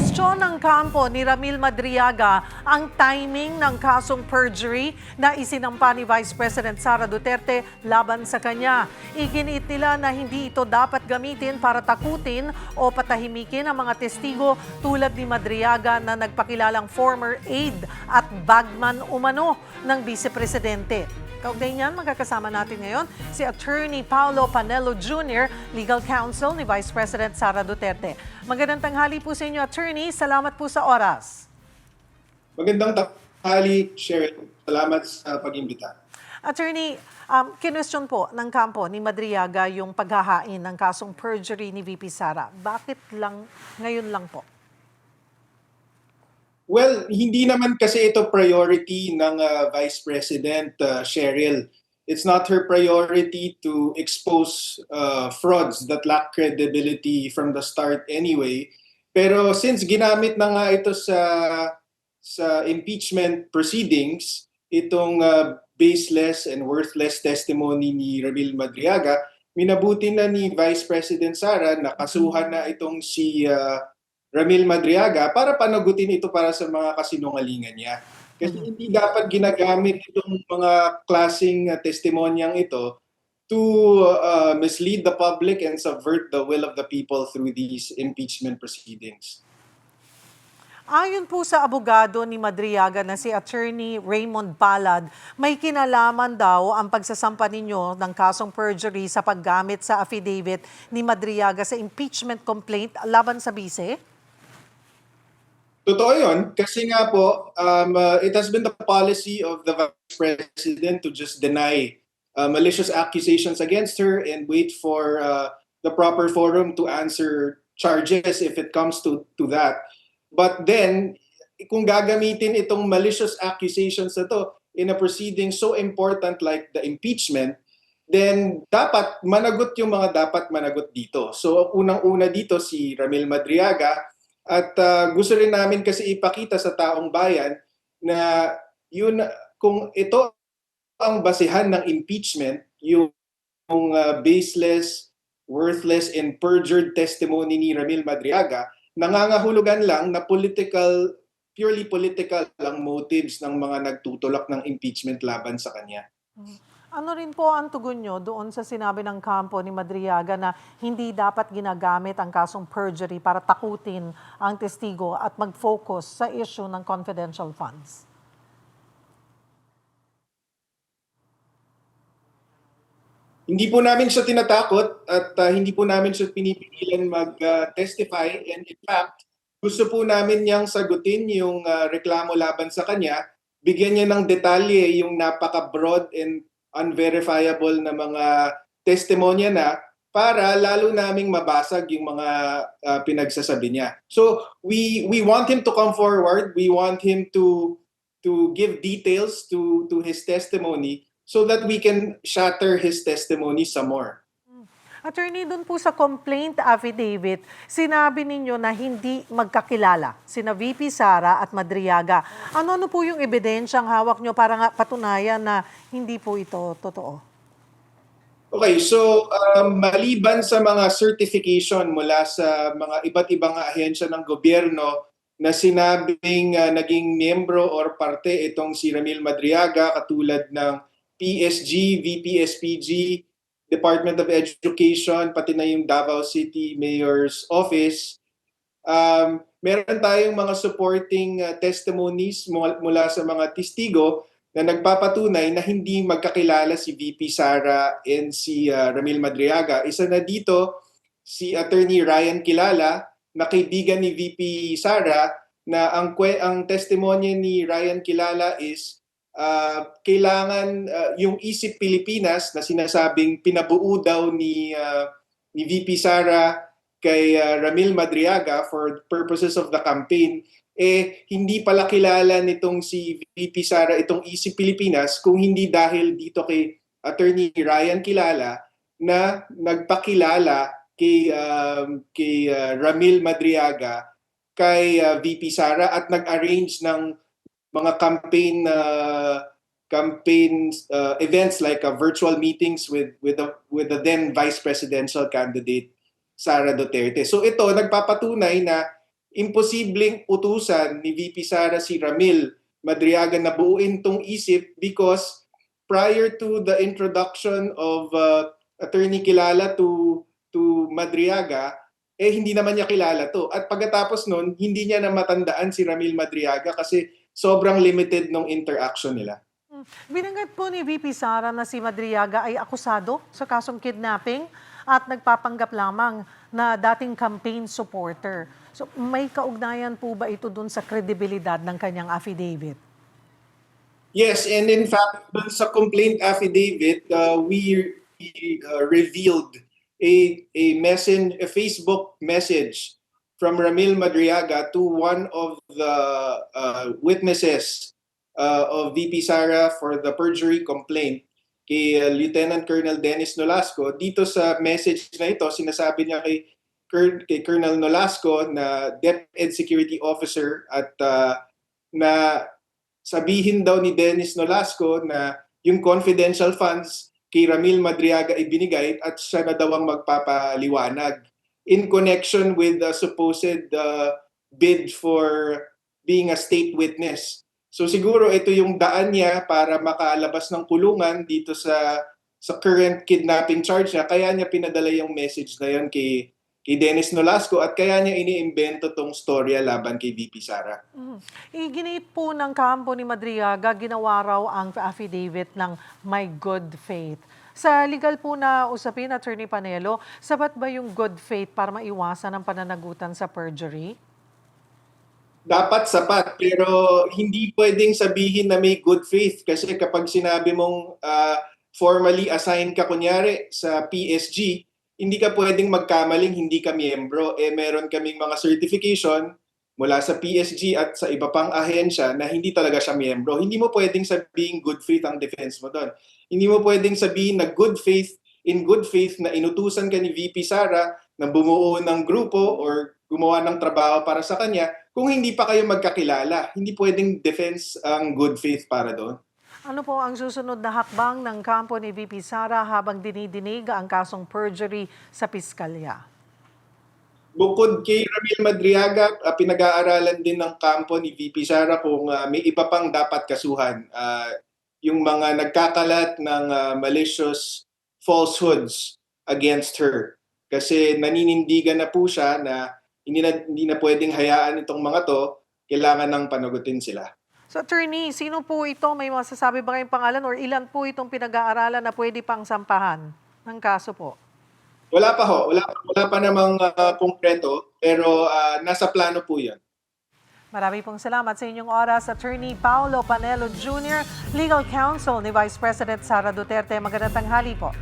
Kinwestiyon ng kampo ni Ramil Madriaga ang timing ng kasong perjury na isinampa ni Vice President Sara Duterte laban sa kanya. Iginiit nila na hindi ito dapat gamitin para takutin o patahimikin ang mga testigo tulad ni Madriaga na nagpakilalang former aide at bagman umano ng Vice Presidente. Kaugnay niyan, magkakasama natin ngayon si Attorney Paulo Panelo Jr., Legal Counsel ni Vice President Sara Duterte. Magandang tanghali po sa inyo, Attorney. Salamat po sa oras. Magandang tanghali, Sharon. Salamat sa pag-imbita. Attorney, kinwestiyon po ng kampo ni Madriaga yung paghahain ng kasong perjury ni VP Sara. Bakit lang ngayon lang po? Well, hindi naman kasi ito priority ng Vice President Cheryl. It's not her priority to expose frauds that lack credibility from the start anyway. Pero since ginamit na nga ito sa impeachment proceedings, itong baseless and worthless testimony ni Ramil Madriaga, minabuti na ni Vice President Sara na kasuhan na itong si Ramil Madriaga para panagutin ito para sa mga kasinungalingan niya. Kasi hindi dapat ginagamit itong mga klaseng testimonyang ito to mislead the public and subvert the will of the people through these impeachment proceedings. Ayon po sa abogado ni Madriaga na si Attorney Raymond Palad, may kinalaman daw ang pagsasampa ninyo ng kasong perjury sa paggamit sa affidavit ni Madriaga sa impeachment complaint laban sa bise? Totoo yun. Kasi nga po, it has been the policy of the Vice President to just deny malicious accusations against her and wait for the proper forum to answer charges if it comes to that. But then, kung gagamitin itong malicious accusations na to in a proceeding so important like the impeachment, then dapat managot yung mga dapat managot dito. So unang-una dito si Ramil Madriaga. At gusto rin namin kasi ipakita sa taong bayan na yun, kung ito ang basihan ng impeachment, yung baseless, worthless, and perjured testimony ni Ramil Madriaga, nangangahulugan lang na purely political ang motives ng mga nagtutulak ng impeachment laban sa kanya. Ano rin po ang tugon nyo doon sa sinabi ng kampo ni Madriaga na hindi dapat ginagamit ang kasong perjury para takutin ang testigo at mag-focus sa issue ng confidential funds? Hindi po namin siya tinatakot at hindi po namin siya pinipigilan mag-testify. And in fact, gusto po namin niyang sagutin yung reklamo laban sa kanya. Bigyan niya ng detalye yung napaka-broad and unverifiable na mga testimonya na para lalo naming mabasag yung mga pinagsasabi niya. So we want him to come forward. We want him to give details to his testimony so that we can shatter his testimony some more. Attorney, doon po sa complaint affidavit, sinabi ninyo na hindi magkakilala sina VP Sara at Madriaga. Ano po yung ebidensyang hawak nyo para nga patunayan na hindi po ito totoo? Okay, so maliban sa mga certification mula sa mga iba't ibang ahensya ng gobyerno na sinabing naging miyembro or parte itong si Ramil Madriaga katulad ng PSG, VP-SPG, Department of Education, pati na yung Davao City Mayor's Office. Meron tayong mga supporting testimonies mula sa mga testigo na nagpapatunay na hindi magkakilala si VP Sara and si Ramil Madriaga. Isa na dito si Attorney Ryan Kilala, na kaibigan ni VP Sara, na ang testimonya ni Ryan Kilala is kailangan yung Isip Pilipinas na sinasabing pinabuo daw ni VP Sara kay Ramil Madriaga for purposes of the campaign, hindi pala kilala nitong si VP Sara itong Isip Pilipinas kung hindi dahil dito kay Attorney Ryan Kilala na nagpakilala kay Ramil Madriaga kay VP Sara at nag-arrange ng mga campaign events like virtual meetings with the then vice presidential candidate Sara Duterte. So ito nagpapatunay na imposibleng utusan ni VP Sara si Ramil Madriaga na buuin tong isip because prior to the introduction of Attorney Kilala to Madriaga, hindi naman niya kilala to. At pagkatapos nun, hindi niya na matandaan si Ramil Madriaga kasi sobrang limited nung interaction nila. Binanggit po ni VP Sara na si Madriaga ay akusado sa kasong kidnapping at nagpapanggap lamang na dating campaign supporter. So may kaugnayan po ba ito dun sa kredibilidad ng kanyang affidavit? Yes, and in fact, dun sa complaint affidavit, we revealed a Facebook message from Ramil Madriaga to one of the witnesses of VP Sara for the perjury complaint kay Lieutenant Colonel Dennis Nolasco. Dito sa message na ito, sinasabi niya kay Colonel Nolasco na DepEd Security Officer at na sabihin daw ni Dennis Nolasco na yung confidential funds kay Ramil Madriaga ibinigay at siya na daw ang magpapaliwanag in connection with the supposed bid for being a state witness. So siguro ito yung daan niya para makalabas ng kulungan dito sa current kidnapping charge niya. Kaya niya pinadala yung message na yun kay Dennis Nolasco at kaya niya iniimbento tong storya laban kay VP Sara. Iginiit po ng kampo ni Madriaga, ginawa raw ang affidavit ng my good faith. Sa legal po na usapin, Attorney Panelo, sapat ba yung good faith para maiwasan ang pananagutan sa perjury? Dapat sapat, pero hindi pwedeng sabihin na may good faith kasi kapag sinabi mong formally assigned ka kunyari sa PSG, hindi ka pwedeng magkamaling hindi ka miyembro. Meron kaming mga certification mula sa PSG at sa iba pang ahensya na hindi talaga siya miyembro. Hindi mo pwedeng sabihin good faith ang defense mo doon. Hindi mo pwedeng sabihin na in good faith na inutusan ka ni VP Sara na bumuo ng grupo or gumawa ng trabaho para sa kanya kung hindi pa kayo magkakilala. Hindi pwedeng defense ang good faith para doon. Ano po ang susunod na hakbang ng kampo ni VP Sara habang dinidinig ang kasong perjury sa piskalya? Bukod kay Ramil Madriaga, pinag-aaralan din ng kampo ni VP Sara kung may iba pang dapat kasuhan. Yung mga nagkakalat ng malicious falsehoods against her. Kasi naninindigan na po siya na hindi na pwedeng hayaan itong mga to, kailangan ng panagutin sila. So attorney, sino po ito? May masasabi ba kayong pangalan or ilan po itong pinag-aaralan na pwede pang sampahan ng kaso po? Wala pa ho. Wala pa namang konkreto, pero nasa plano po yan. Marami pong salamat sa inyong oras, Attorney Paulo Panelo Jr., Legal Counsel ni Vice President Sara Duterte. Magandang tanghali po.